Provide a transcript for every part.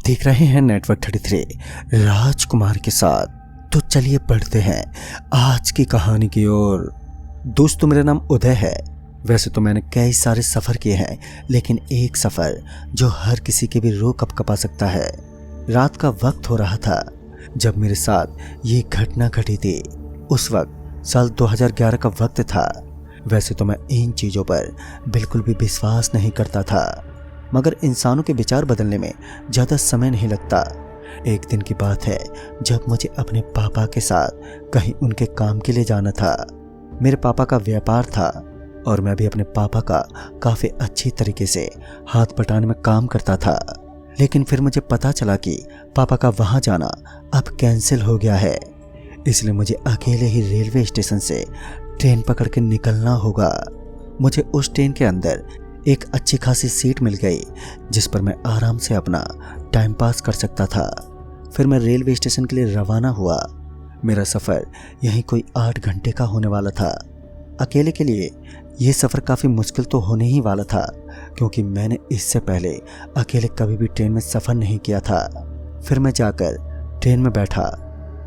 देख रहे हैं नेटवर्क 33 राजकुमार के साथ। तो चलिए बढ़ते हैं आज की कहानी की ओर। दोस्तों, मेरा नाम उदय है। वैसे तो मैंने कई सारे सफ़र किए हैं, लेकिन एक सफ़र जो हर किसी के भी रूह कपकपा सकता है। रात का वक्त हो रहा था जब मेरे साथ ये घटना घटी थी। उस वक्त साल 2011 का वक्त था। वैसे तो मैं इन चीज़ों पर बिल्कुल भी विश्वास नहीं करता था, मगर इंसानों के विचार बदलने में ज़्यादा समय नहीं लगता। एक दिन की बात है जब मुझे अपने पापा के साथ कहीं उनके काम के लिए जाना था। मेरे पापा का व्यापार था और मैं भी अपने पापा का काफ़ी अच्छी तरीके से हाथ बटाने में काम करता था। लेकिन फिर मुझे पता चला कि पापा का वहाँ जाना अब कैंसिल हो गया है, इसलिए मुझे अकेले ही रेलवे स्टेशन से ट्रेन पकड़ के निकलना होगा। मुझे उस ट्रेन के अंदर एक अच्छी खासी सीट मिल गई जिस पर मैं आराम से अपना टाइम पास कर सकता था। फिर मैं रेलवे स्टेशन के लिए रवाना हुआ। मेरा सफ़र यहीं कोई 8 घंटे का होने वाला था। अकेले के लिए ये सफ़र काफ़ी मुश्किल तो होने ही वाला था, क्योंकि मैंने इससे पहले अकेले कभी भी ट्रेन में सफ़र नहीं किया था। फिर मैं जाकर ट्रेन में बैठा।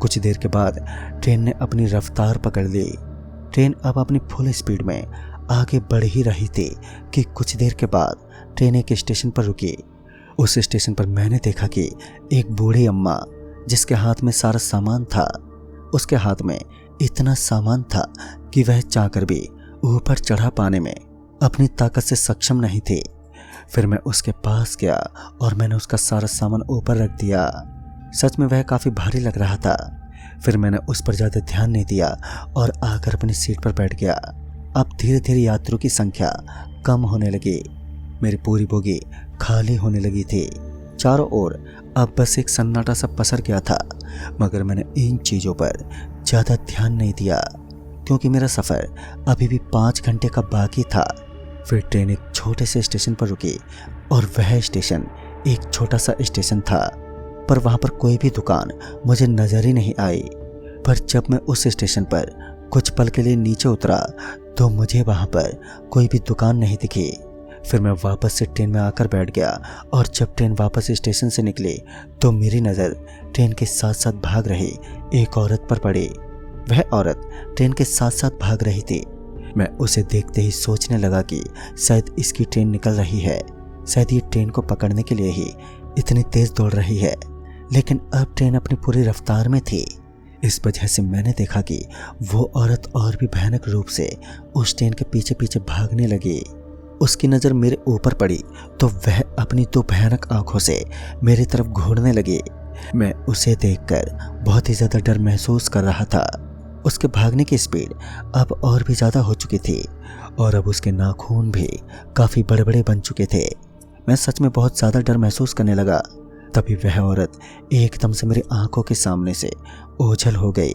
कुछ देर के बाद ट्रेन ने अपनी रफ्तार पकड़ ली। ट्रेन अब अपनी फुल स्पीड में आगे बढ़ ही रही थी कि कुछ देर के बाद ट्रेन एक स्टेशन पर रुकी। उस स्टेशन पर मैंने देखा कि एक बूढ़ी अम्मा, जिसके हाथ में सारा सामान था, उसके हाथ में इतना सामान था कि वह चाहकर भी ऊपर चढ़ा पाने में अपनी ताकत से सक्षम नहीं थी। फिर मैं उसके पास गया और मैंने उसका सारा सामान ऊपर रख दिया। सच में वह काफ़ी भारी लग रहा था। फिर मैंने उस पर ज़्यादा ध्यान नहीं दिया और आकर अपनी सीट पर बैठ गया। अब धीरे धीरे यात्रियों की संख्या कम होने लगी। मेरी पूरी बोगी खाली होने लगी थी। चारों ओर अब बस एक सन्नाटा सा पसर गया था, मगर मैंने इन चीज़ों पर ज़्यादा ध्यान नहीं दिया, क्योंकि मेरा सफ़र अभी भी 5 घंटे का बाकी था। फिर ट्रेन एक छोटे से स्टेशन पर रुकी और वह स्टेशन एक छोटा सा स्टेशन था, पर वहाँ पर कोई भी दुकान मुझे नज़र ही नहीं आई। पर जब मैं उस स्टेशन पर कुछ पल के लिए नीचे उतरा तो मुझे वहाँ पर कोई भी दुकान नहीं दिखी। फिर मैं वापस से ट्रेन में आकर बैठ गया और जब ट्रेन वापस स्टेशन से निकली तो मेरी नज़र ट्रेन के साथ साथ भाग रही एक औरत पर पड़ी। वह औरत ट्रेन के साथ साथ भाग रही थी। मैं उसे देखते ही सोचने लगा कि शायद इसकी ट्रेन निकल रही है, शायद ये ट्रेन को पकड़ने के लिए ही इतनी तेज़ दौड़ रही है। लेकिन अब ट्रेन अपनी पूरी रफ्तार में थी। इस वजह से मैंने देखा कि वो औरत और भी भयानक रूप से उस ट्रेन के पीछे पीछे भागने लगी। उसकी नज़र मेरे ऊपर पड़ी तो वह अपनी 2 भयानक आंखों से मेरी तरफ घूरने लगी। मैं उसे देखकर बहुत ही ज़्यादा डर महसूस कर रहा था। उसके भागने की स्पीड अब और भी ज़्यादा हो चुकी थी और अब उसके नाखून भी काफ़ी बड़े बड़े बन चुके थे। मैं सच में बहुत ज़्यादा डर महसूस करने लगा। तभी वह औरत एकदम से मेरी आंखों के सामने से ओझल हो गई।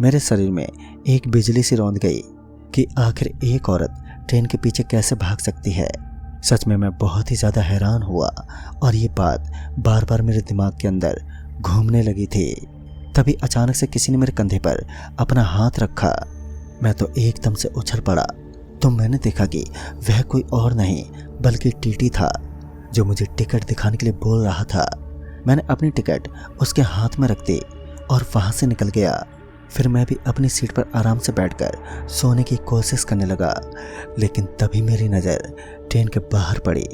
मेरे शरीर में एक बिजली सी रौंद गई कि आखिर एक औरत ट्रेन के पीछे कैसे भाग सकती है। सच में मैं बहुत ही ज़्यादा हैरान हुआ और ये बात बार बार मेरे दिमाग के अंदर घूमने लगी थी। तभी अचानक से किसी ने मेरे कंधे पर अपना हाथ रखा। मैं तो एकदम से उछल पड़ा तो मैंने देखा कि वह कोई और नहीं बल्कि टीटी था, जो मुझे टिकट दिखाने के लिए बोल रहा था। मैंने अपनी टिकट उसके हाथ में रख दी और वहाँ से निकल गया। फिर मैं भी अपनी सीट पर आराम से बैठकर सोने की कोशिश करने लगा। लेकिन तभी मेरी नज़र ट्रेन के बाहर पड़ी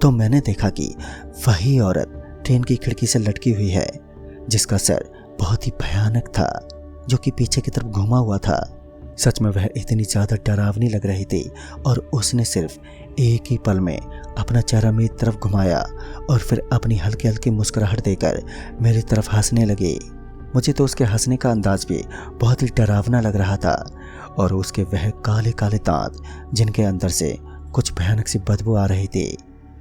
तो मैंने देखा कि वही औरत ट्रेन की खिड़की से लटकी हुई है, जिसका सर बहुत ही भयानक था, जो कि पीछे की तरफ घुमा हुआ था। सच में वह इतनी ज़्यादा डरावनी लग रही थी और उसने सिर्फ एक ही पल में अपना चेहरा मेरी तरफ घुमाया और फिर अपनी हल्की हल्की मुस्कुराहट देकर मेरी तरफ हंसने लगी। मुझे तो उसके हंसने का अंदाज भी बहुत ही डरावना लग रहा था और उसके वह काले काले दांत, जिनके अंदर से कुछ भयानक सी बदबू आ रही थी।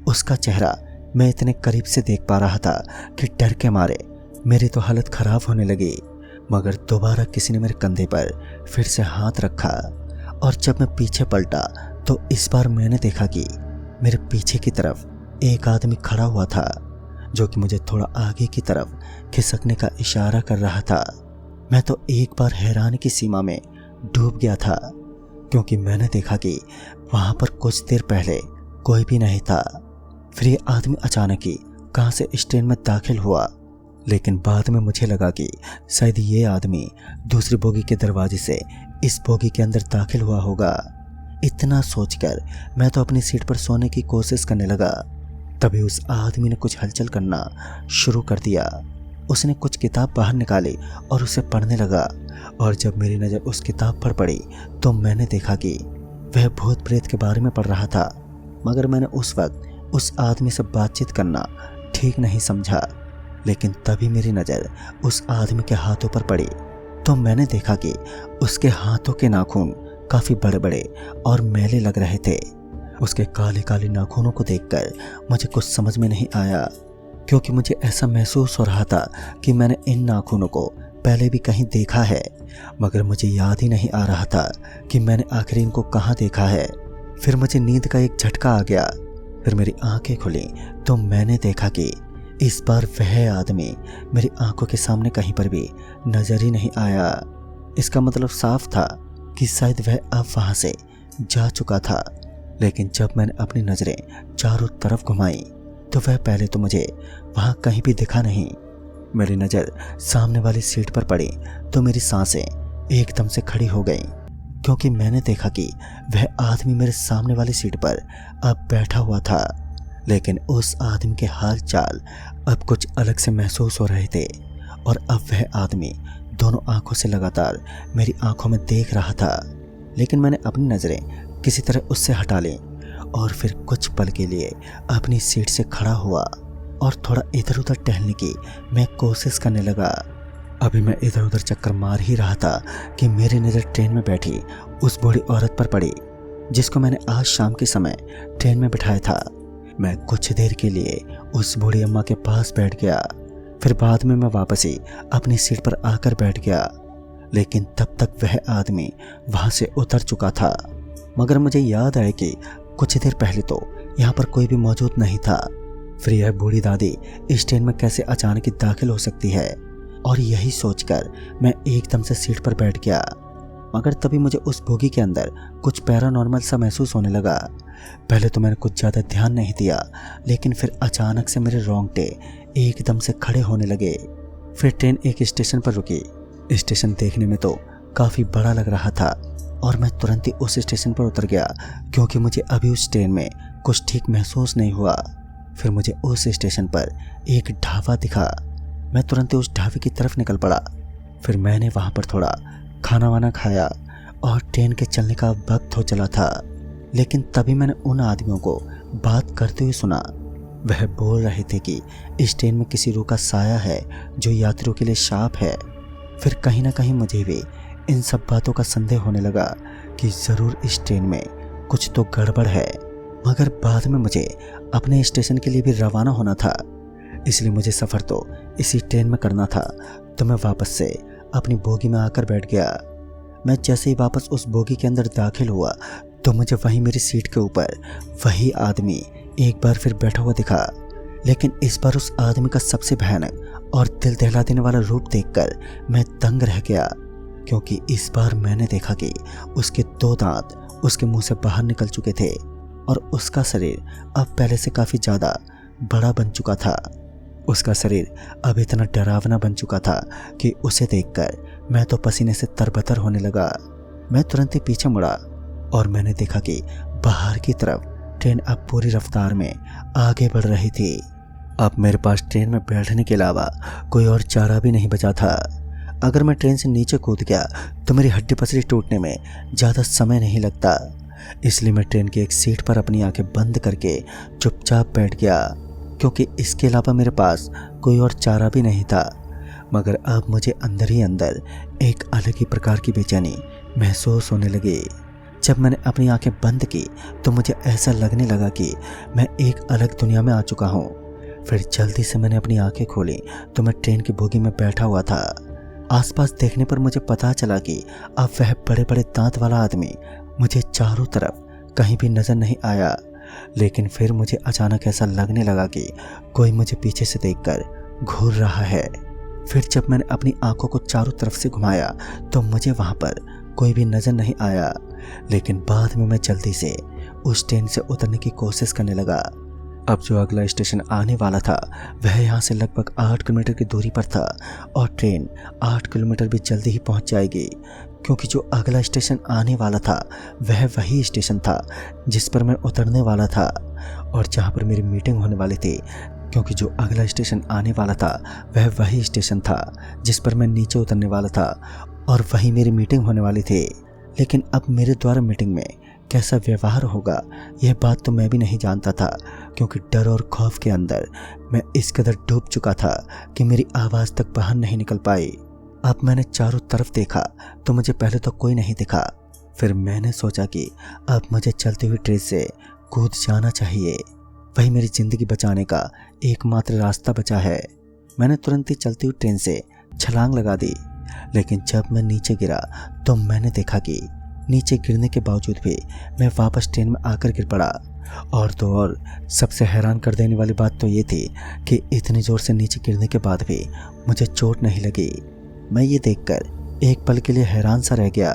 उसका चेहरा मैं इतने करीब से देख पा रहा था कि डर के मारे मेरी तो हालत ख़राब होने लगी। मगर दोबारा किसी ने मेरे कंधे पर फिर से हाथ रखा और जब मैं पीछे पलटा तो इस बार मैंने देखा कि मेरे पीछे की तरफ एक आदमी खड़ा हुआ था, जो कि मुझे थोड़ा आगे की तरफ खिसकने का इशारा कर रहा था। मैं तो एक बार हैरानी की सीमा में डूब गया था, क्योंकि मैंने देखा कि वहाँ पर कुछ देर पहले कोई भी नहीं था। फिर ये आदमी अचानक ही कहां से इस ट्रेन में दाखिल हुआ। लेकिन बाद में मुझे लगा कि शायद ये आदमी दूसरी बोगी के दरवाजे से इस बोगी के अंदर दाखिल हुआ होगा। इतना सोचकर मैं तो अपनी सीट पर सोने की कोशिश करने लगा। तभी उस आदमी ने कुछ हलचल करना शुरू कर दिया। उसने कुछ किताब बाहर निकाली और उसे पढ़ने लगा। और जब मेरी नज़र उस किताब पर पड़ी तो मैंने देखा कि वह भूत प्रेत के बारे में पढ़ रहा था। मगर मैंने उस वक्त उस आदमी से बातचीत करना ठीक नहीं समझा। लेकिन तभी मेरी नज़र उस आदमी के हाथों पर पड़ी तो मैंने देखा कि उसके हाथों के नाखून काफ़ी बड़े बड़े और मैले लग रहे थे। उसके काले काले नाखूनों को देखकर मुझे कुछ समझ में नहीं आया, क्योंकि मुझे ऐसा महसूस हो रहा था कि मैंने इन नाखूनों को पहले भी कहीं देखा है, मगर मुझे याद ही नहीं आ रहा था कि मैंने आखिर इनको कहाँ देखा है। फिर मुझे नींद का एक झटका आ गया। फिर मेरी आंखें खुली तो मैंने देखा कि इस बार वह आदमी मेरी आंखों के सामने कहीं पर भी नजर ही नहीं आया। इसका मतलब साफ था कि शायद वह अब वहां से जा चुका था। लेकिन जब मैंने अपनी नजरें चारों तरफ घुमाई तो वह पहले तो मुझे वहां कहीं भी दिखा नहीं। मेरी नज़र सामने वाली सीट पर पड़ी तो मेरी सांसें एकदम से खड़ी हो गईं, क्योंकि मैंने देखा कि वह आदमी मेरे सामने वाली सीट पर अब बैठा हुआ था। लेकिन उस आदमी के हाल चाल अब कुछ अलग से महसूस हो रहे थे। और अब वह आदमी दोनों आंखों से लगातार मेरी आंखों में देख रहा था। लेकिन मैंने अपनी नज़रें किसी तरह उससे हटा ली और फिर कुछ पल के लिए अपनी सीट से खड़ा हुआ और थोड़ा इधर उधर टहलने की मैं कोशिश करने लगा। अभी मैं इधर उधर चक्कर मार ही रहा था कि मेरी नज़र ट्रेन में बैठी उस बूढ़ी औरत पर पड़ी, जिसको मैंने आज शाम के समय ट्रेन में बिठाया था। मैं कुछ देर के लिए उस बूढ़ी अम्मा के पास बैठ गया। फिर बाद में मैं वापस ही अपनी सीट पर आकर बैठ गया। लेकिन तब तक वह आदमी वहां से उतर चुका था। मगर मुझे याद आया कि कुछ देर पहले तो यहाँ पर कोई भी मौजूद नहीं था। फिर यह बूढ़ी दादी इस ट्रेन में कैसे अचानक ही दाखिल हो सकती है। और यही सोचकर मैं एकदम से सीट पर बैठ गया। मगर तभी मुझे उस बोगी के अंदर कुछ पैरानॉर्मल सा महसूस होने लगा। पहले तो मैंने कुछ ज़्यादा ध्यान नहीं दिया, लेकिन फिर अचानक से मेरे रोंगटे एकदम से खड़े होने लगे। फिर ट्रेन एक स्टेशन पर रुकी। स्टेशन देखने में तो काफ़ी बड़ा लग रहा था और मैं तुरंत ही उस स्टेशन पर उतर गया, क्योंकि मुझे अभी उस ट्रेन में कुछ ठीक महसूस नहीं हुआ। फिर मुझे उस स्टेशन पर एक ढाबा दिखा। मैं तुरंत ही उस ढाबे की तरफ निकल पड़ा। फिर मैंने वहाँ पर थोड़ा खाना वाना खाया और ट्रेन के चलने का वक्त हो चला था। लेकिन तभी मैंने उन आदमियों को बात करते हुए सुना। वह बोल रहे थे कि इस ट्रेन में किसी रूह का साया है जो यात्रियों के लिए शाप है। फिर कहीं ना कहीं मुझे भी इन सब बातों का संदेह होने लगा कि ज़रूर इस ट्रेन में कुछ तो गड़बड़ है। मगर बाद में मुझे अपने स्टेशन के लिए भी रवाना होना था, इसलिए मुझे सफ़र तो इसी ट्रेन में करना था। तो मैं वापस से अपनी बोगी में आकर बैठ गया। मैं जैसे ही वापस उस बोगी के अंदर दाखिल हुआ तो मुझे वहीं मेरी सीट के ऊपर वही आदमी एक बार फिर बैठा हुआ दिखा। लेकिन इस बार उस आदमी का सबसे भयानक और दिल दहला देने वाला रूप देखकर मैं दंग रह गया, क्योंकि इस बार मैंने देखा कि उसके 2 दांत उसके मुंह से बाहर निकल चुके थे और उसका शरीर अब पहले से काफ़ी ज़्यादा बड़ा बन चुका था। उसका शरीर अब इतना डरावना बन चुका था कि उसे देखकर मैं तो पसीने से तरबतर होने लगा। मैं तुरंत ही पीछे मुड़ा और मैंने देखा कि बाहर की तरफ ट्रेन अब पूरी रफ्तार में आगे बढ़ रही थी। अब मेरे पास ट्रेन में बैठने के अलावा कोई और चारा भी नहीं बचा था। अगर मैं ट्रेन से नीचे कूद गया तो मेरी हड्डी पसली टूटने में ज़्यादा समय नहीं लगता। इसलिए मैं ट्रेन की एक सीट पर अपनी आंखें बंद करके चुपचाप बैठ गया, क्योंकि इसके अलावा मेरे पास कोई और चारा भी नहीं था। मगर अब मुझे अंदर ही अंदर एक अलग ही प्रकार की बेचैनी महसूस होने लगी। जब मैंने अपनी आंखें बंद की तो मुझे ऐसा लगने लगा कि मैं एक अलग दुनिया में आ चुका हूँ। फिर जल्दी से मैंने अपनी आंखें खोली तो मैं ट्रेन की बोगी में बैठा हुआ था। आसपास देखने पर मुझे पता चला कि अब वह बड़े बड़े दांत वाला आदमी मुझे चारों तरफ कहीं भी नजर नहीं आया। लेकिन फिर मुझे अचानक ऐसा लगने लगा कि कोई मुझे पीछे से देखकर घूर रहा है। फिर जब मैंने अपनी आंखों को चारों तरफ से घुमाया तो मुझे वहां पर कोई भी नजर नहीं आया। लेकिन बाद में मैं जल्दी से उस ट्रेन से उतरने की कोशिश करने लगा। अब जो अगला स्टेशन आने वाला था वह यहाँ से लगभग 8 किलोमीटर की दूरी पर था और ट्रेन 8 किलोमीटर भी जल्दी ही पहुँच जाएगी, क्योंकि जो अगला स्टेशन आने वाला था वह वही स्टेशन था जिस पर मैं उतरने वाला था और जहाँ पर मेरी मीटिंग होने वाली थी, क्योंकि जो अगला स्टेशन आने वाला था वह वही स्टेशन था जिस पर मैं नीचे उतरने वाला था और वही मेरी मीटिंग होने वाली थी। लेकिन अब मेरे द्वारा मीटिंग में कैसा व्यवहार होगा यह बात तो मैं भी नहीं जानता था, क्योंकि डर और खौफ के अंदर मैं इस कदर डूब चुका था कि मेरी आवाज़ तक बाहर नहीं निकल पाई। अब मैंने चारों तरफ देखा तो मुझे पहले तो कोई नहीं दिखा। फिर मैंने सोचा कि अब मुझे चलती हुई ट्रेन से कूद जाना चाहिए, वही मेरी ज़िंदगी बचाने का एकमात्र रास्ता बचा है। मैंने तुरंत ही चलती हुई ट्रेन से छलांग लगा दी, लेकिन जब मैं नीचे गिरा तो मैंने देखा कि नीचे गिरने के बावजूद भी मैं वापस ट्रेन में आकर गिर पड़ा। और तो और सबसे हैरान कर देने वाली बात तो ये थी कि इतनी ज़ोर से नीचे गिरने के बाद भी मुझे चोट नहीं लगी। मैं ये देखकर एक पल के लिए हैरान सा रह गया।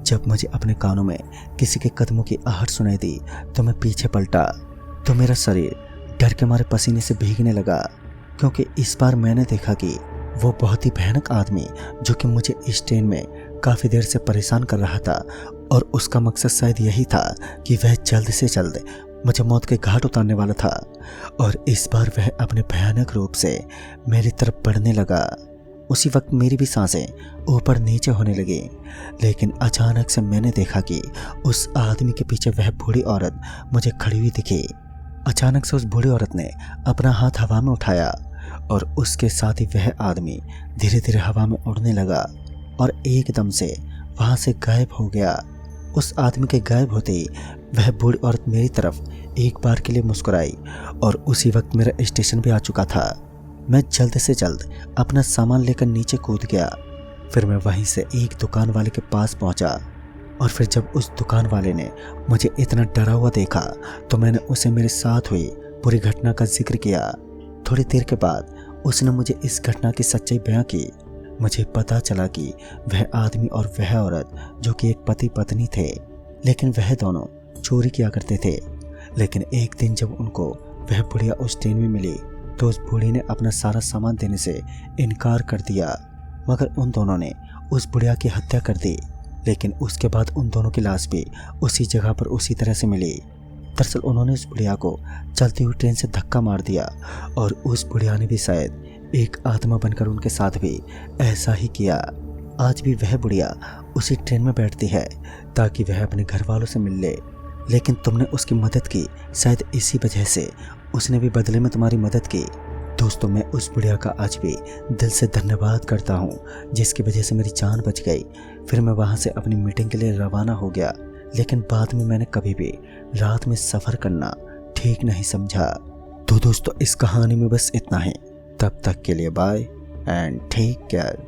जब मुझे अपने कानों में किसी के कदमों की आहट सुनाई दी तो मैं पीछे पलटा तो मेरा शरीर डर के मारे पसीने से भीगने लगा, क्योंकि इस बार मैंने देखा कि वो बहुत ही भयानक आदमी जो कि मुझे इस ट्रेन में काफ़ी देर से परेशान कर रहा था और उसका मकसद शायद यही था कि वह जल्द से जल्द मुझे मौत के घाट उतारने वाला था। और इस बार वह अपने भयानक रूप से मेरी तरफ बढ़ने लगा। उसी वक्त मेरी भी सांसें ऊपर नीचे होने लगी, लेकिन अचानक से मैंने देखा कि उस आदमी के पीछे वह बूढ़ी औरत मुझे खड़ी हुई दिखी। अचानक से उस बूढ़ी औरत ने अपना हाथ हवा में उठाया और उसके साथ ही वह आदमी धीरे धीरे हवा में उड़ने लगा और एकदम से वहाँ से गायब हो गया। उस आदमी के गायब होते ही वह बूढ़ी औरत मेरी तरफ एक बार के लिए मुस्कुराई और उसी वक्त मेरा स्टेशन भी आ चुका था। मैं जल्द से जल्द अपना सामान लेकर नीचे कूद गया। फिर मैं वहीं से एक दुकान वाले के पास पहुंचा और फिर जब उस दुकान वाले ने मुझे इतना डरा हुआ देखा तो मैंने उसे मेरे साथ हुई पूरी घटना का जिक्र किया। थोड़ी देर के बाद उसने मुझे इस घटना की सच्चाई बयां की। मुझे पता चला कि वह आदमी और वह औरत जो कि एक पति पत्नी थे, लेकिन वह दोनों चोरी किया करते थे। लेकिन एक दिन जब उनको वह बुढ़िया उस ट्रेन में मिली तो उस बूढ़ी ने अपना सारा सामान देने से इनकार कर दिया, मगर उन दोनों ने उस बुढ़िया की हत्या कर दी। लेकिन उसके बाद उन दोनों की लाश भी उसी जगह पर उसी तरह से मिली। दरअसल उन्होंने उस बुढ़िया को चलती हुई ट्रेन से धक्का मार दिया और उस बुढ़िया ने भी शायद एक आत्मा बनकर उनके साथ भी ऐसा ही किया। आज भी वह बुढ़िया उसी ट्रेन में बैठती है ताकि वह अपने घर वालों से मिल ले, लेकिन तुमने उसकी मदद की, शायद इसी वजह से उसने भी बदले में तुम्हारी मदद की। दोस्तों, मैं उस बुढ़िया का आज भी दिल से धन्यवाद करता हूँ जिसकी वजह से मेरी जान बच गई। फिर मैं वहाँ से अपनी मीटिंग के लिए रवाना हो गया, लेकिन बाद में मैंने कभी भी रात में सफ़र करना ठीक नहीं समझा। तो दोस्तों, इस कहानी में बस इतना ही। तब तक के लिए बाय एंड टेक केयर।